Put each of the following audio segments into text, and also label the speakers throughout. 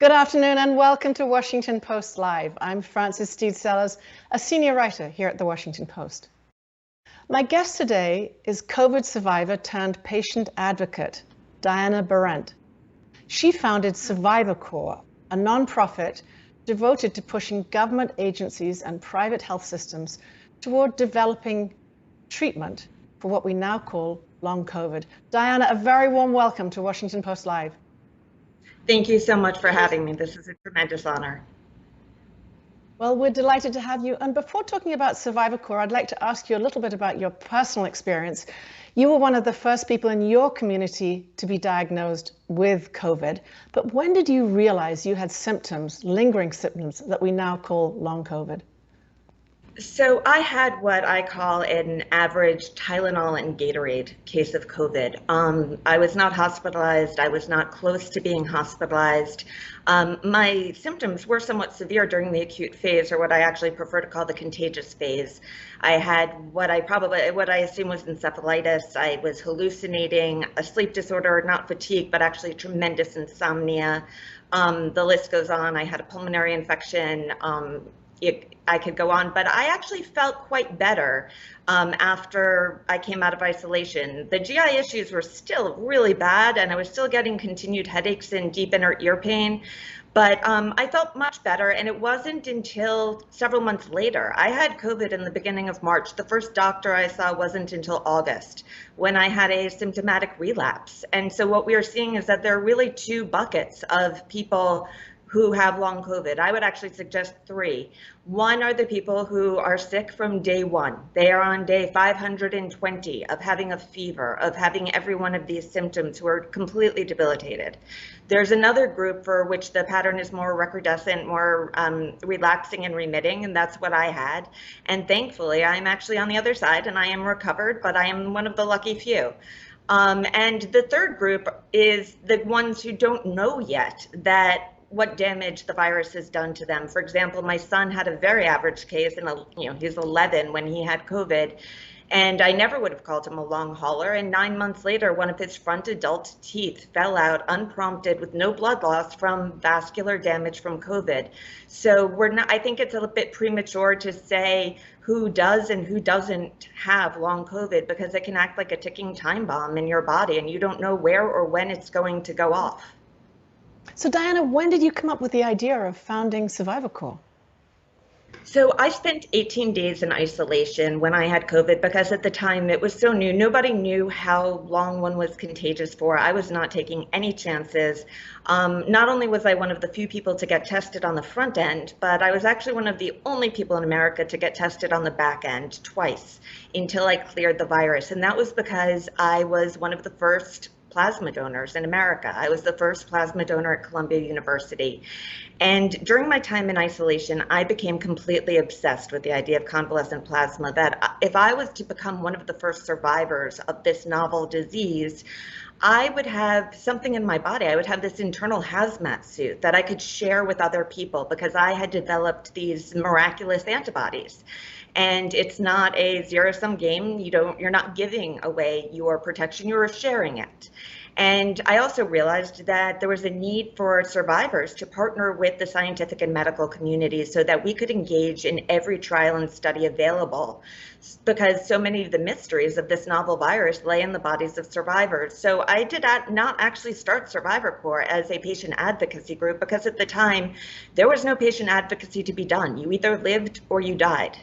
Speaker 1: Good afternoon and welcome to Washington Post Live. I'm Frances Stead Sellers, a senior writer here at the Washington Post. My guest today is COVID survivor turned patient advocate, Diana Berrent. She founded Survivor Corps, a nonprofit devoted to pushing government agencies and private health systems toward developing treatment for what we now call long COVID. Diana, a very warm welcome to Washington Post Live.
Speaker 2: Thank you so much for having me. This is a tremendous honor.
Speaker 1: Well, we're delighted to have you. And before talking about Survivor Corps, I'd like to ask you a little bit about your personal experience. You were one of the first people in your community to be diagnosed with COVID. But when did you realize you had symptoms, lingering symptoms, that we now call long COVID?
Speaker 2: So I had what I call an average Tylenol and Gatorade case of COVID. I was not hospitalized. I was not close to being hospitalized. My symptoms were somewhat severe during the acute phase, or what I actually prefer to call the contagious phase. I had what I assume was encephalitis. I was hallucinating, a sleep disorder, not fatigue, but actually tremendous insomnia. The list goes on. I had a pulmonary infection. I could go on, but I actually felt quite better after I came out of isolation. The GI issues were still really bad, and I was still getting continued headaches and deep inner ear pain, but I felt much better, and it wasn't until several months later. I had COVID in the beginning of March. The first doctor I saw wasn't until August, when I had a symptomatic relapse. And so what we are seeing is that there are really two buckets of people who have long COVID. I would actually suggest three. One are the people who are sick from day one. They are on day 520 of having a fever, of having every one of these symptoms, who are completely debilitated. There's another group for which the pattern is more recrudescent, more relapsing and remitting, and that's what I had. And thankfully, I'm actually on the other side, and I am recovered, but I am one of the lucky few. And the third group is the ones who don't know yet that what damage the virus has done to them. For example, my son had a very average case, and he's 11 when he had COVID, and I never would have called him a long hauler. And 9 months later, one of his front adult teeth fell out unprompted with no blood loss from vascular damage from COVID. So I think it's a little bit premature to say who does and who doesn't have long COVID, because it can act like a ticking time bomb in your body, and you don't know where or when it's going to go off.
Speaker 1: So Diana, when did you come up with the idea of founding Survivor Corps?
Speaker 2: So I spent 18 days in isolation when I had COVID, because at the time it was so new. Nobody knew how long one was contagious for. I was not taking any chances. Not only was I one of the few people to get tested on the front end, but I was actually one of the only people in America to get tested on the back end twice until I cleared the virus. And that was because I was one of the first plasma donors in America. I was the first plasma donor at Columbia University. And during my time in isolation, I became completely obsessed with the idea of convalescent plasma, that if I was to become one of the first survivors of this novel disease, I would have something in my body. I would have this internal hazmat suit that I could share with other people, because I had developed these miraculous antibodies. And it's not a zero-sum game. You're not giving away your protection, you're sharing it. And I also realized that there was a need for survivors to partner with the scientific and medical communities so that we could engage in every trial and study available, because so many of the mysteries of this novel virus lay in the bodies of survivors. So I did not actually start Survivor Corps as a patient advocacy group, because at the time there was no patient advocacy to be done. You either lived or you died.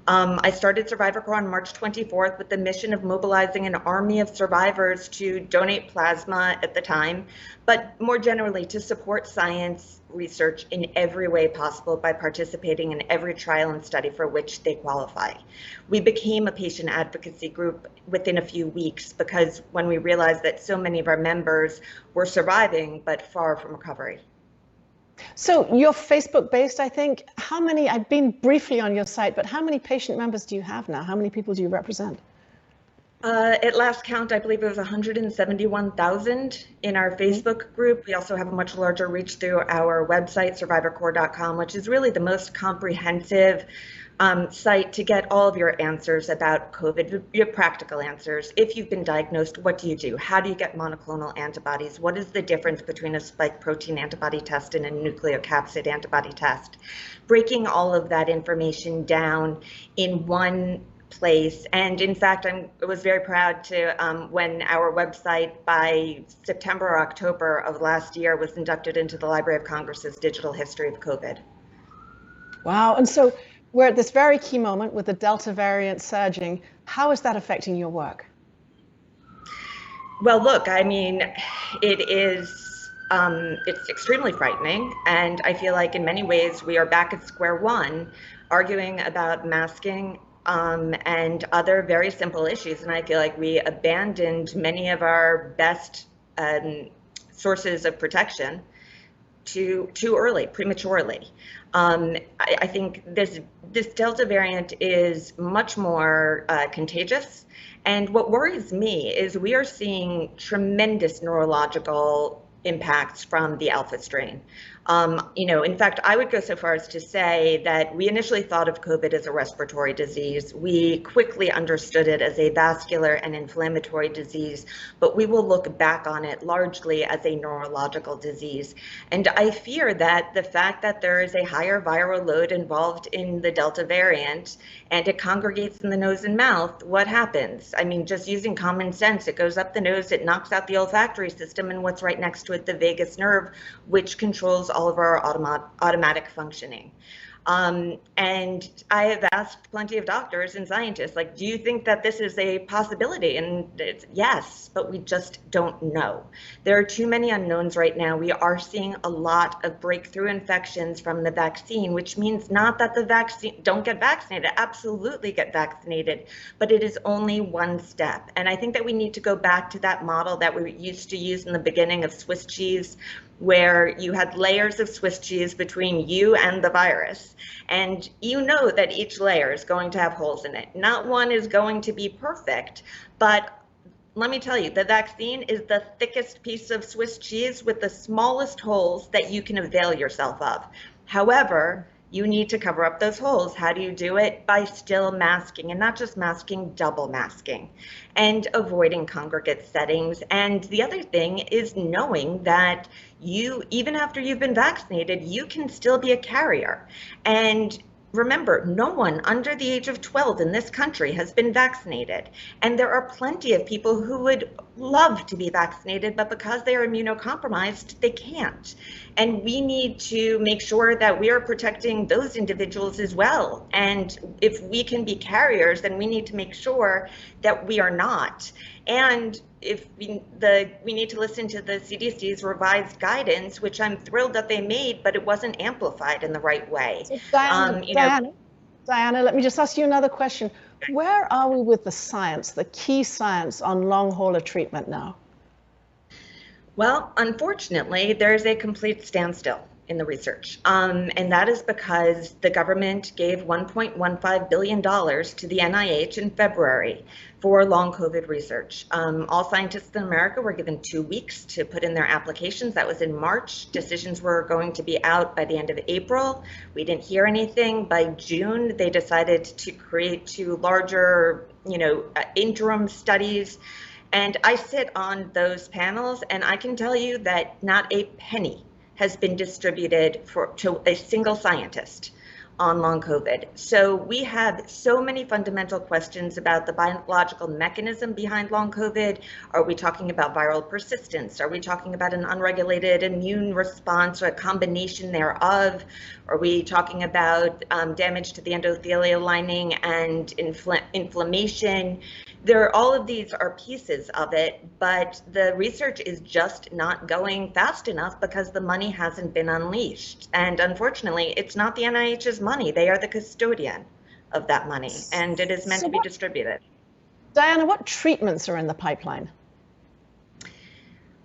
Speaker 2: I started Survivor Corps on March 24th with the mission of mobilizing an army of survivors to donate plasma at the time, but more generally to support science research in every way possible by participating in every trial and study for which they qualify. We became a patient advocacy group within a few weeks, because when we realized that so many of our members were surviving but far from recovery.
Speaker 1: So you're Facebook based, I think. I've been briefly on your site, but how many patient members do you have now? How many people do you represent?
Speaker 2: At last count, I believe it was 171,000 in our Facebook group. We also have a much larger reach through our website, survivorcorps.com, which is really the most comprehensive site to get all of your answers about COVID, your practical answers. If you've been diagnosed, what do you do? How do you get monoclonal antibodies? What is the difference between a spike protein antibody test and a nucleocapsid antibody test? Breaking all of that information down in one place. And in fact, I was very proud to, when our website by September or October of last year was inducted into the Library of Congress's Digital History of COVID.
Speaker 1: Wow. And so we're at this very key moment with the Delta variant surging. How is that affecting your work?
Speaker 2: Well, look, I mean, it's extremely frightening. And I feel like in many ways we are back at square one, arguing about masking and other very simple issues. And I feel like we abandoned many of our best sources of protection too early, prematurely. I think this Delta variant is much more contagious. And what worries me is we are seeing tremendous neurological impacts from the Alpha strain. In fact, I would go so far as to say that we initially thought of COVID as a respiratory disease. We quickly understood it as a vascular and inflammatory disease, but we will look back on it largely as a neurological disease. And I fear that the fact that there is a higher viral load involved in the Delta variant and it congregates in the nose and mouth, what happens? I mean, just using common sense, it goes up the nose, it knocks out the olfactory system, and what's right next to it, the vagus nerve, which controls all of our automatic functioning. And I have asked plenty of doctors and scientists, like, do you think that this is a possibility? And it's yes, but we just don't know. There are too many unknowns right now. We are seeing a lot of breakthrough infections from the vaccine, which means not that the vaccine, don't get vaccinated, absolutely get vaccinated, but it is only one step. And I think that we need to go back to that model that we used to use in the beginning of Swiss cheese, where you had layers of Swiss cheese between you and the virus. And you know that each layer is going to have holes in it. Not one is going to be perfect, but let me tell you, the vaccine is the thickest piece of Swiss cheese with the smallest holes that you can avail yourself of. However, you need to cover up those holes. How do you do it? By still masking, and not just masking, double masking, and avoiding congregate settings. And the other thing is knowing that you, even after you've been vaccinated, you can still be a carrier. And remember, no one under the age of 12 in this country has been vaccinated. And there are plenty of people who would love to be vaccinated, but because they are immunocompromised, they can't. And we need to make sure that we are protecting those individuals as well. And if we can be carriers, then we need to make sure that we are not. And if we need to listen to the CDC's revised guidance, which I'm thrilled that they made, but it wasn't amplified in the right way.
Speaker 1: So Diana, let me just ask you another question. Where are we with the science, the key science on long hauler treatment now?
Speaker 2: Well, unfortunately, there's a complete standstill in the research. And that is because the government gave $1.15 billion to the NIH in February for long COVID research. All scientists in America were given 2 weeks to put in their applications. That was in March. Decisions were going to be out by the end of April. We didn't hear anything. By June, they decided to create 2 larger, interim studies. And I sit on those panels, and I can tell you that not a penny has been distributed to a single scientist on long COVID. So we have so many fundamental questions about the biological mechanism behind long COVID. Are we talking about viral persistence? Are we talking about an unregulated immune response or a combination thereof? Are we talking about damage to the endothelial lining and inflammation? All of these are pieces of it, but the research is just not going fast enough because the money hasn't been unleashed. And unfortunately, it's not the NIH's money. They are the custodian of that money, and it is meant to be distributed.
Speaker 1: Diana, what treatments are in the pipeline?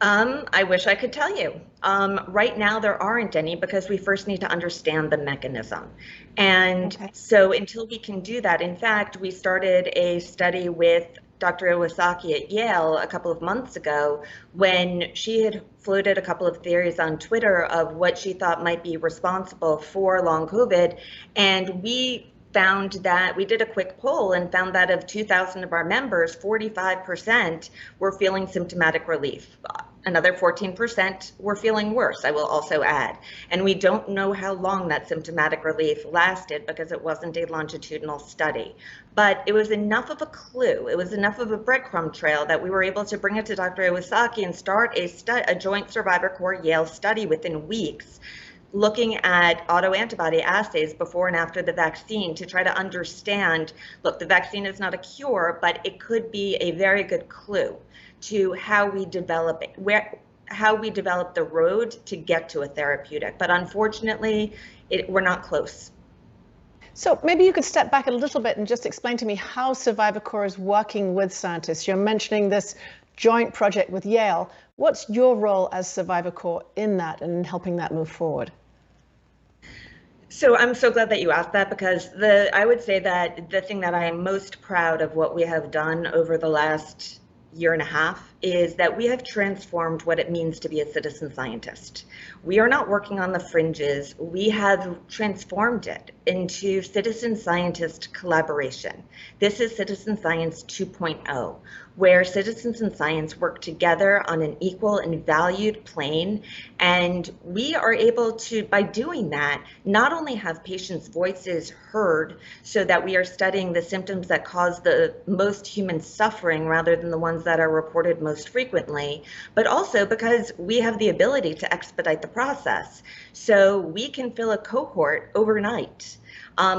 Speaker 2: I wish I could tell you. Right now, there aren't any because we first need to understand the mechanism. And so until we can do that, in fact, we started a study with Dr. Iwasaki at Yale a couple of months ago when she had floated a couple of theories on Twitter of what she thought might be responsible for long COVID. And we found that we did a quick poll and found that of 2,000 of our members, 45% were feeling symptomatic relief. Another 14% were feeling worse, I will also add. And we don't know how long that symptomatic relief lasted because it wasn't a longitudinal study. But it was enough of a clue, it was enough of a breadcrumb trail that we were able to bring it to Dr. Iwasaki and start a joint Survivor Corps Yale study within weeks, looking at autoantibody assays before and after the vaccine to try to understand, look, the vaccine is not a cure, but it could be a very good clue to how we develop it, how we develop the road to get to a therapeutic. But unfortunately, we're not close.
Speaker 1: So maybe you could step back a little bit and just explain to me how Survivor Corps is working with scientists. You're mentioning this joint project with Yale. What's your role as Survivor Corps in that and in helping that move forward?
Speaker 2: So I'm so glad that you asked that, because I would say that the thing that I am most proud of what we have done over the last year and a half is that we have transformed what it means to be a citizen scientist. We are not working on the fringes. We have transformed it into citizen scientist collaboration. This is Citizen Science 2.0, where citizens and science work together on an equal and valued plane. And we are able to, by doing that, not only have patients' voices heard so that we are studying the symptoms that cause the most human suffering rather than the ones that are reported most frequently, but also because we have the ability to expedite the process. So we can fill a cohort overnight.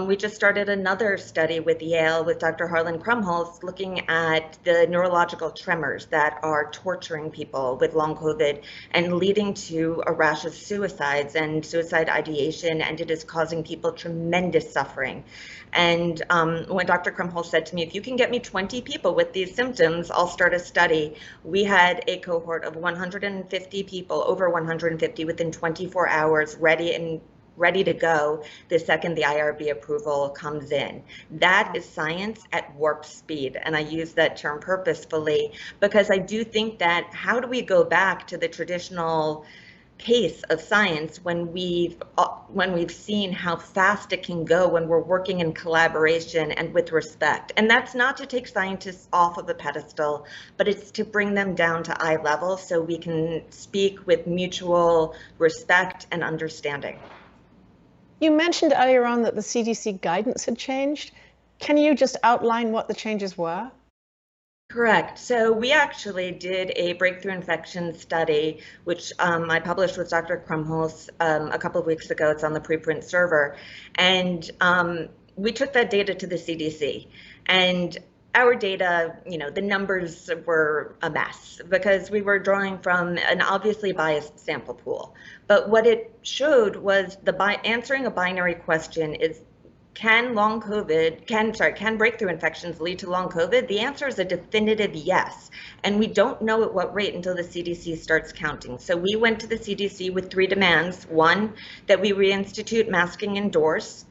Speaker 2: We just started another study with Yale with Dr. Harlan Krumholz looking at the neurological tremors that are torturing people with long COVID and leading to a rash of suicides and suicide ideation, and it is causing people tremendous suffering. And when Dr. Krumholz said to me, if you can get me 20 people with these symptoms, I'll start a study. We had a cohort of 150 people, over 150 within 24 hours, ready to go the second the IRB approval comes in. That is science at warp speed. And I use that term purposefully because I do think that how do we go back to the traditional pace of science when we've seen how fast it can go when we're working in collaboration and with respect. And that's not to take scientists off of a pedestal, but it's to bring them down to eye level so we can speak with mutual respect and understanding.
Speaker 1: You mentioned earlier on that the CDC guidance had changed. Can you just outline what the changes were?
Speaker 2: Correct. So we actually did a breakthrough infection study, which I published with Dr. Krumholz a couple of weeks ago. It's on the preprint server. And we took that data to the CDC. And our data, the numbers were a mess because we were drawing from an obviously biased sample pool. But what it showed was answering a binary question is, can breakthrough infections lead to long COVID? The answer is a definitive yes. And we don't know at what rate until the CDC starts counting. So we went to the CDC with 3 demands. 1, that we reinstitute masking indoors.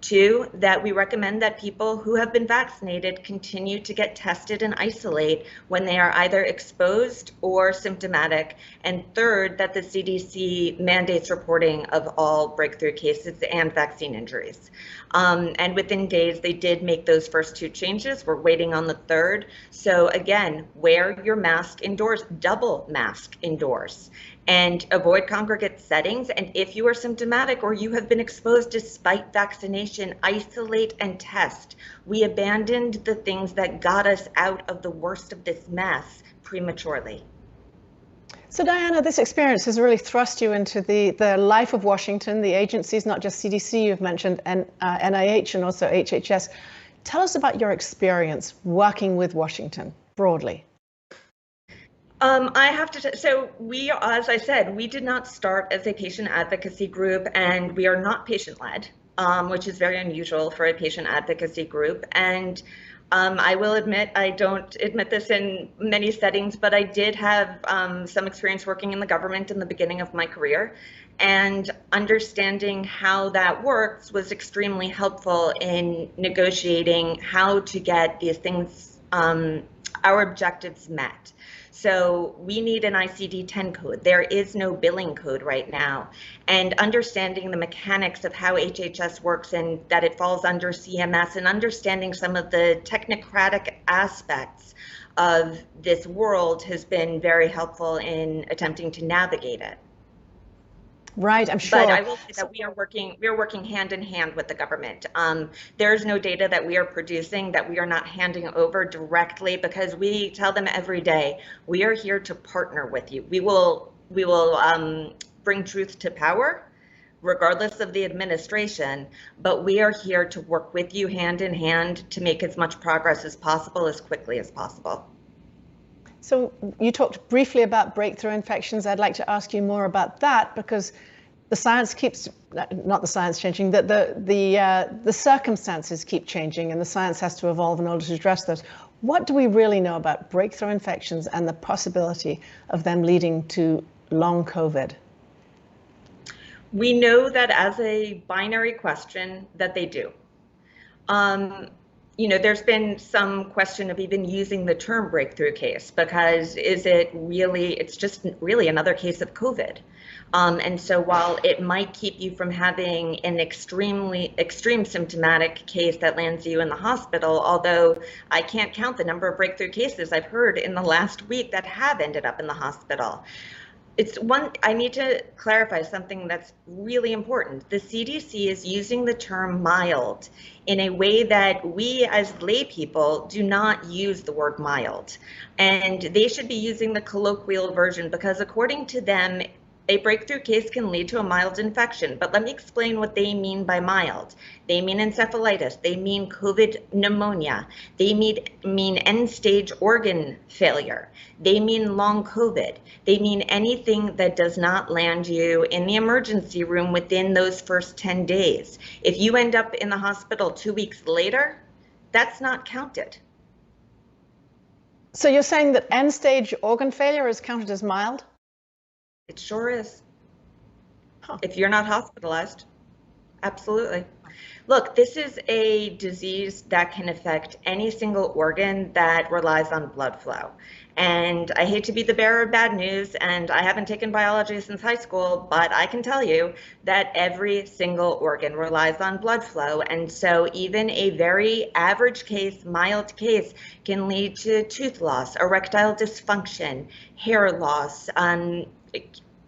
Speaker 2: 2, that we recommend that people who have been vaccinated continue to get tested and isolate when they are either exposed or symptomatic. And 3rd, that the CDC mandates reporting of all breakthrough cases and vaccine injuries. And within days, they did make those first 2 changes. We're waiting on the 3rd. So again, wear your mask indoors, double mask indoors, and avoid congregate settings. And if you are symptomatic or you have been exposed despite vaccination, isolate and test. We abandoned the things that got us out of the worst of this mess prematurely.
Speaker 1: So Diana, this experience has really thrust you into the life of Washington, the agencies, not just CDC you've mentioned, and NIH and also HHS. Tell us about your experience working with Washington broadly.
Speaker 2: I have to, so we, as I said, we did not start as a patient advocacy group, and we are not patient-led, which is very unusual for a patient advocacy group. And I will admit, I don't admit this in many settings, but I did have some experience working in the government in the beginning of my career, and understanding how that works was extremely helpful in negotiating how to get these things, our objectives met. So we need an ICD-10 code. There is no billing code right now. And understanding the mechanics of how HHS works and that it falls under CMS, and understanding some of the technocratic aspects of this world has been very helpful in attempting to navigate it.
Speaker 1: Right, I'm sure.
Speaker 2: But I will say that we are working hand in hand with the government. There's no data that we are producing that we are not handing over directly, because we tell them every day, we are here to partner with you. We will bring truth to power, regardless of the administration, but we are here to work with you hand in hand to make as much progress as possible, as quickly as possible.
Speaker 1: So you talked briefly about breakthrough infections. I'd like to ask you more about that, because the science keeps, not the science changing, that the circumstances keep changing, and the science has to evolve in order to address those. What do we really know about breakthrough infections and the possibility of them leading to long COVID?
Speaker 2: We know that as a binary question that they do. There's been some question of even using the term breakthrough case, because it's just really another case of COVID. And so while it might keep you from having an extreme symptomatic case that lands you in the hospital, although I can't count the number of breakthrough cases I've heard in the last week that have ended up in the hospital. I need to clarify something that's really important. The CDC is using the term mild in a way that we as lay people do not use the word mild. And they should be using the colloquial version, because according to them, a breakthrough case can lead to a mild infection. But let me explain what they mean by mild. They mean encephalitis. They mean COVID pneumonia. They mean end-stage organ failure. They mean long COVID. They mean anything that does not land you in the emergency room within those first 10 days. If you end up in the hospital 2 weeks later, that's not counted.
Speaker 1: So you're saying that end-stage organ failure is counted as mild?
Speaker 2: It sure is. If you're not hospitalized, absolutely. Look, this is a disease that can affect any single organ that relies on blood flow. And I hate to be the bearer of bad news, and I haven't taken biology since high school, but I can tell you that every single organ relies on blood flow. And so even a very average case, mild case, can lead to tooth loss, erectile dysfunction, hair loss,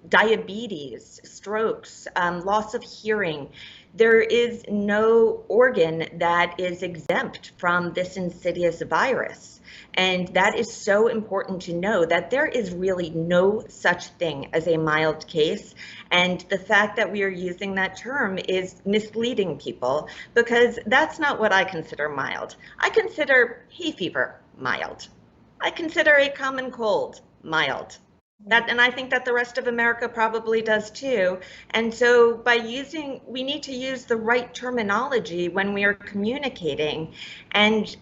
Speaker 2: diabetes, strokes, loss of hearing. There is no organ that is exempt from this insidious virus. And that is so important to know, that there is really no such thing as a mild case. And the fact that we are using that term is misleading people, because that's not what I consider mild. I consider hay fever mild. I consider a common cold mild. And I think that the rest of America probably does too. And so we need to use the right terminology when we are communicating. And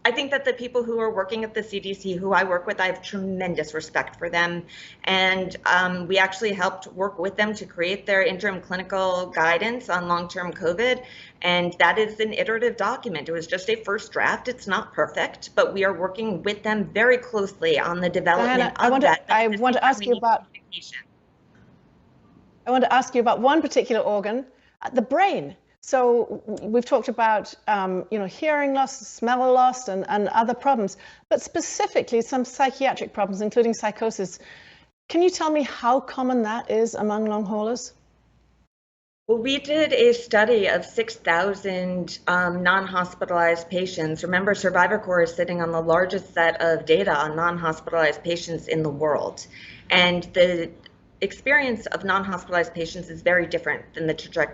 Speaker 2: I think that the people who are working at the CDC, who I work with, I have tremendous respect for them. And we actually helped work with them to create their interim clinical guidance on long-term COVID. And that is an iterative document. It was just a first draft. It's not perfect, but we are working with them very closely on the development of that.
Speaker 1: I want to ask you about one particular organ, the brain. So we've talked about hearing loss, smell loss, and other problems, but specifically some psychiatric problems, including psychosis. Can you tell me how common that is among long haulers?
Speaker 2: Well, we did a study of 6,000 non-hospitalized patients. Remember, Survivor Corps is sitting on the largest set of data on non-hospitalized patients in the world. And the experience of non-hospitalized patients is very different than the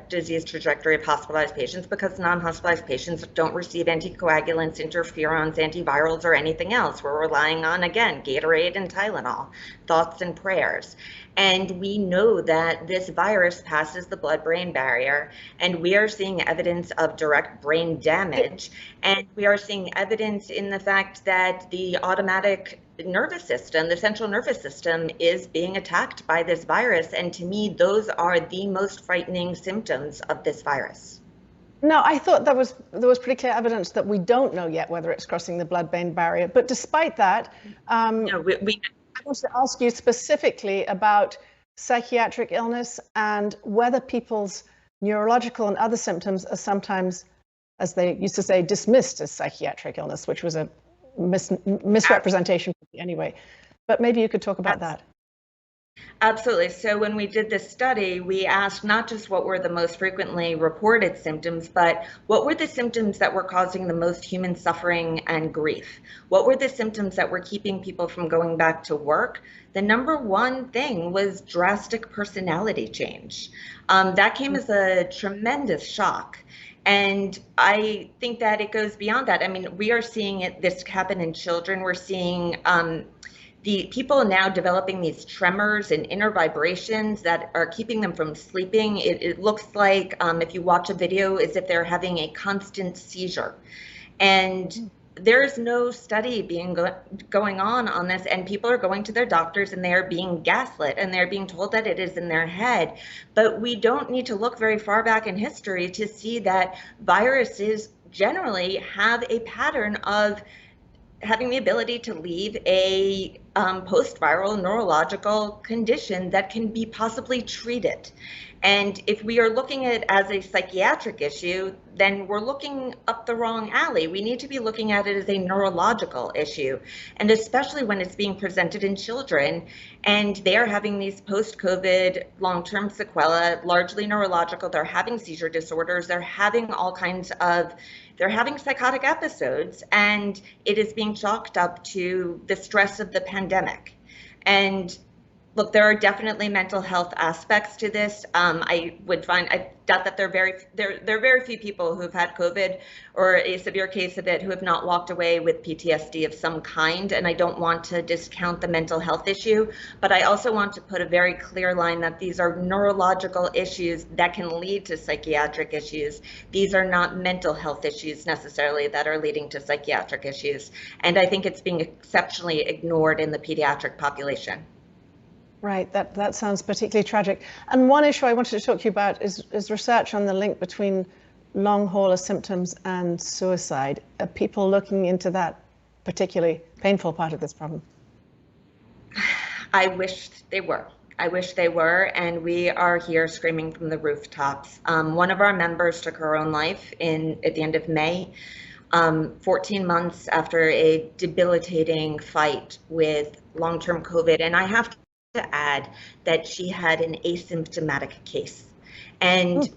Speaker 2: disease trajectory of hospitalized patients, because non-hospitalized patients don't receive anticoagulants, interferons, antivirals, or anything else. We're relying on, again, Gatorade and Tylenol, thoughts and prayers. And we know that this virus passes the blood-brain barrier, and we are seeing evidence of direct brain damage. And we are seeing evidence in the fact that the automatic nervous system, the central nervous system, is being attacked by this virus. And to me, those are the most frightening symptoms of this virus.
Speaker 1: No, I thought there was pretty clear evidence that we don't know yet whether it's crossing the blood-brain barrier. But despite that,
Speaker 2: No,
Speaker 1: I want to ask you specifically about psychiatric illness and whether people's neurological and other symptoms are sometimes, as they used to say, dismissed as psychiatric illness, which was a misrepresentation anyway. But maybe you could talk about that.
Speaker 2: Absolutely. So when we did this study, we asked not just what were the most frequently reported symptoms, but what were the symptoms that were causing the most human suffering and grief? What were the symptoms that were keeping people from going back to work? The number one thing was drastic personality change. That came as a tremendous shock. And I think that it goes beyond that. I mean, we are seeing this happen in children. We're seeing the people now developing these tremors and inner vibrations that are keeping them from sleeping. It looks like, if you watch a video, as if they're having a constant seizure. And there's no study going on this, and people are going to their doctors and they are being gaslit and they're being told that it is in their head. But we don't need to look very far back in history to see that viruses generally have a pattern of having the ability to leave a post-viral neurological condition that can be possibly treated. And if we are looking at it as a psychiatric issue, then we're looking up the wrong alley. We need to be looking at it as a neurological issue, and especially when it's being presented in children and they are having these post-COVID long-term sequelae, largely neurological. They're having seizure disorders. They're having they're having psychotic episodes, and it is being chalked up to the stress of the pandemic. And look, there are definitely mental health aspects to this. I doubt that there are very few people who have had COVID or a severe case of it who have not walked away with PTSD of some kind. And I don't want to discount the mental health issue, but I also want to put a very clear line that these are neurological issues that can lead to psychiatric issues. These are not mental health issues necessarily that are leading to psychiatric issues. And I think it's being exceptionally ignored in the pediatric population.
Speaker 1: Right, that sounds particularly tragic. And one issue I wanted to talk to you about is research on the link between long hauler symptoms and suicide. Are people looking into that particularly painful part of this problem?
Speaker 2: I wish they were. I wish they were, and we are here screaming from the rooftops. One of our members took her own life at the end of May, 14 months after a debilitating fight with long-term COVID. And I have to add that she had an asymptomatic case. And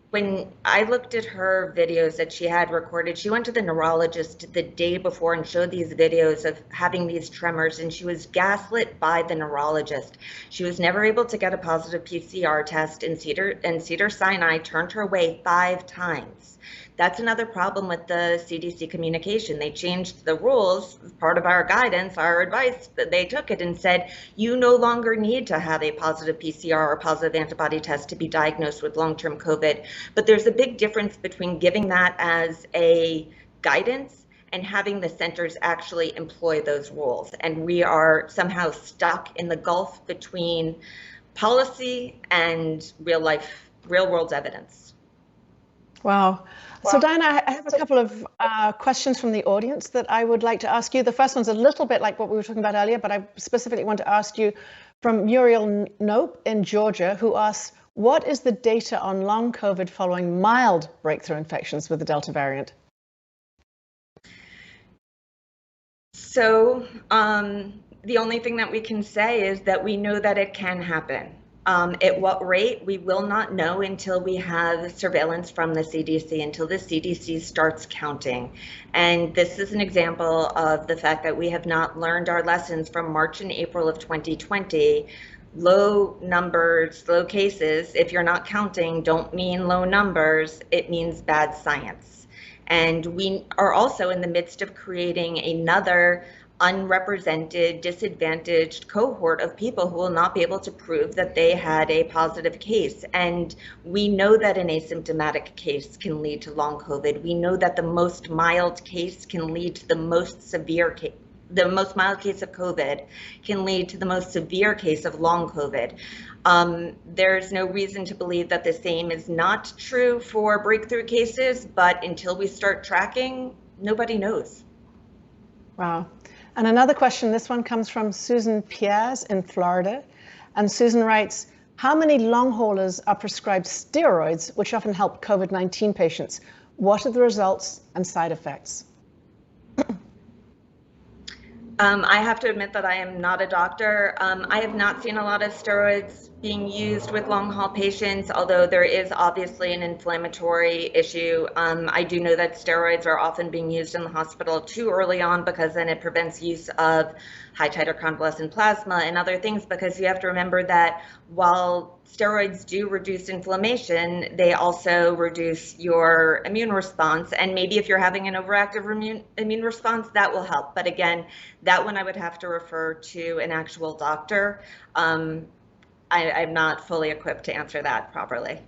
Speaker 2: when I looked at her videos that she had recorded, she went to the neurologist the day before and showed these videos of having these tremors, and she was gaslit by the neurologist. She was never able to get a positive PCR test, and Cedars-Sinai turned her away 5 times. That's another problem with the CDC communication. They changed the rules as part of our guidance, our advice. They took it and said, you no longer need to have a positive PCR or positive antibody test to be diagnosed with long-term COVID. But there's a big difference between giving that as a guidance and having the centers actually employ those rules. And we are somehow stuck in the gulf between policy and real world evidence.
Speaker 1: Wow. So Diana, I have a couple of questions from the audience that I would like to ask you. The first one's a little bit like what we were talking about earlier, but I specifically want to ask you from Muriel Nope in Georgia, who asks, what is the data on long COVID following mild breakthrough infections with the Delta variant?
Speaker 2: So the only thing that we can say is that we know that it can happen. At what rate, we will not know until we have surveillance from the CDC, until the CDC starts counting. And this is an example of the fact that we have not learned our lessons from March and April of 2020. Low numbers, low cases, if you're not counting, don't mean low numbers, it means bad science. And we are also in the midst of creating another unrepresented, disadvantaged cohort of people who will not be able to prove that they had a positive case. And we know that an asymptomatic case can lead to long COVID. We know that the most mild case can lead to the most severe the most mild case of COVID can lead to the most severe case of long COVID. There's no reason to believe that the same is not true for breakthrough cases, but until we start tracking, nobody knows.
Speaker 1: Wow. And another question, this one comes from Susan Piaz in Florida. And Susan writes, how many long haulers are prescribed steroids, which often help COVID-19 patients? What are the results and side effects?
Speaker 2: I have to admit that I am not a doctor. I have not seen a lot of steroids being used with long haul patients, although there is obviously an inflammatory issue. I do know that steroids are often being used in the hospital too early on, because then it prevents use of high titer convalescent plasma and other things, because you have to remember that while steroids do reduce inflammation, they also reduce your immune response. And maybe if you're having an overactive immune response, that will help. But again, that one I would have to refer to an actual doctor. I'm not fully equipped to answer that properly.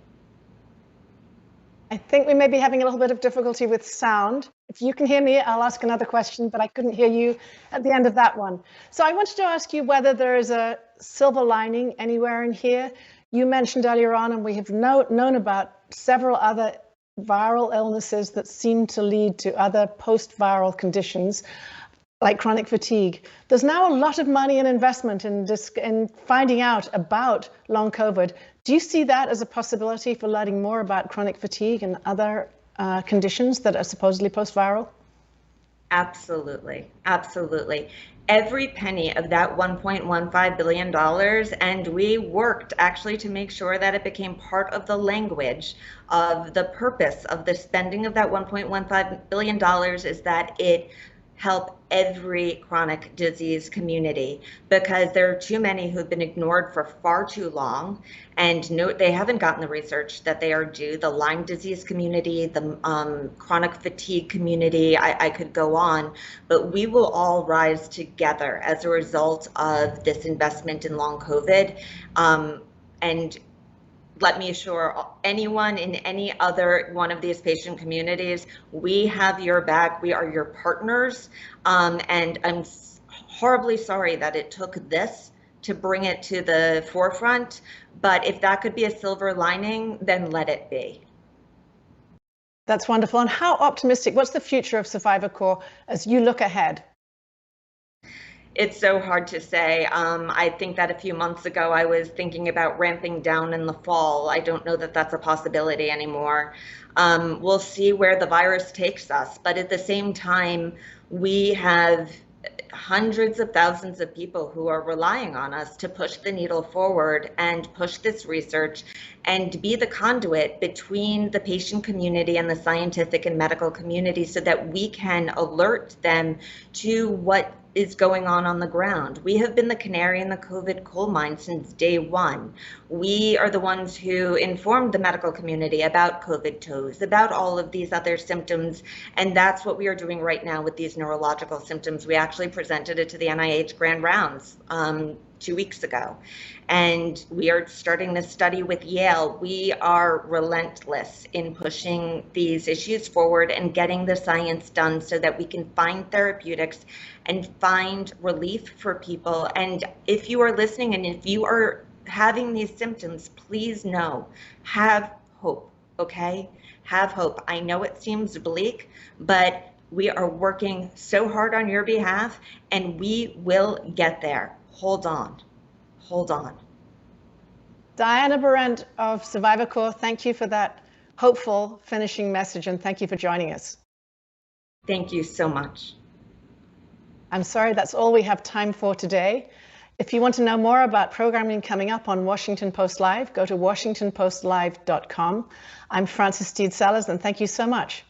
Speaker 1: I think we may be having a little bit of difficulty with sound. If you can hear me, I'll ask another question, but I couldn't hear you at the end of that one. So I wanted to ask you whether there is a silver lining anywhere in here. You mentioned earlier on, and we have known about several other viral illnesses that seem to lead to other post-viral conditions, like chronic fatigue. There's now a lot of money and investment in finding out about long COVID. Do you see that as a possibility for learning more about chronic fatigue and other conditions that are supposedly post-viral?
Speaker 2: Absolutely, absolutely. Every penny of that $1.15 billion, and we worked actually to make sure that it became part of the language of the purpose of the spending of that $1.15 billion, is that it help every chronic disease community, because there are too many who've been ignored for far too long, and they haven't gotten the research that they are due. The Lyme disease community, the chronic fatigue community, I could go on, but we will all rise together as a result of this investment in long COVID. And let me assure anyone in any other one of these patient communities, we have your back. We are your partners. And I'm horribly sorry that it took this to bring it to the forefront. But if that could be a silver lining, then let it be.
Speaker 1: That's wonderful. And how optimistic, what's the future of Survivor Corps as you look ahead?
Speaker 2: It's so hard to say. I think that a few months ago, I was thinking about ramping down in the fall. I don't know that that's a possibility anymore. We'll see where the virus takes us. But at the same time, we have hundreds of thousands of people who are relying on us to push the needle forward and push this research and be the conduit between the patient community and the scientific and medical community, so that we can alert them to what is going on the ground. We have been the canary in the COVID coal mine since day one. We are the ones who informed the medical community about COVID toes, about all of these other symptoms, and that's what we are doing right now with these neurological symptoms. We actually presented it to the NIH Grand Rounds 2 weeks ago. And we are starting this study with Yale. We are relentless in pushing these issues forward and getting the science done so that we can find therapeutics and find relief for people. And if you are listening and if you are having these symptoms, please know, have hope, okay? Have hope. I know it seems bleak, but we are working so hard on your behalf, and we will get there. Hold on. Hold on.
Speaker 1: Diana Berrent of Survivor Corps, thank you for that hopeful finishing message, and thank you for joining us.
Speaker 2: Thank you so much.
Speaker 1: I'm sorry, that's all we have time for today. If you want to know more about programming coming up on Washington Post Live, go to washingtonpostlive.com. I'm Frances Stead Sellers, and thank you so much.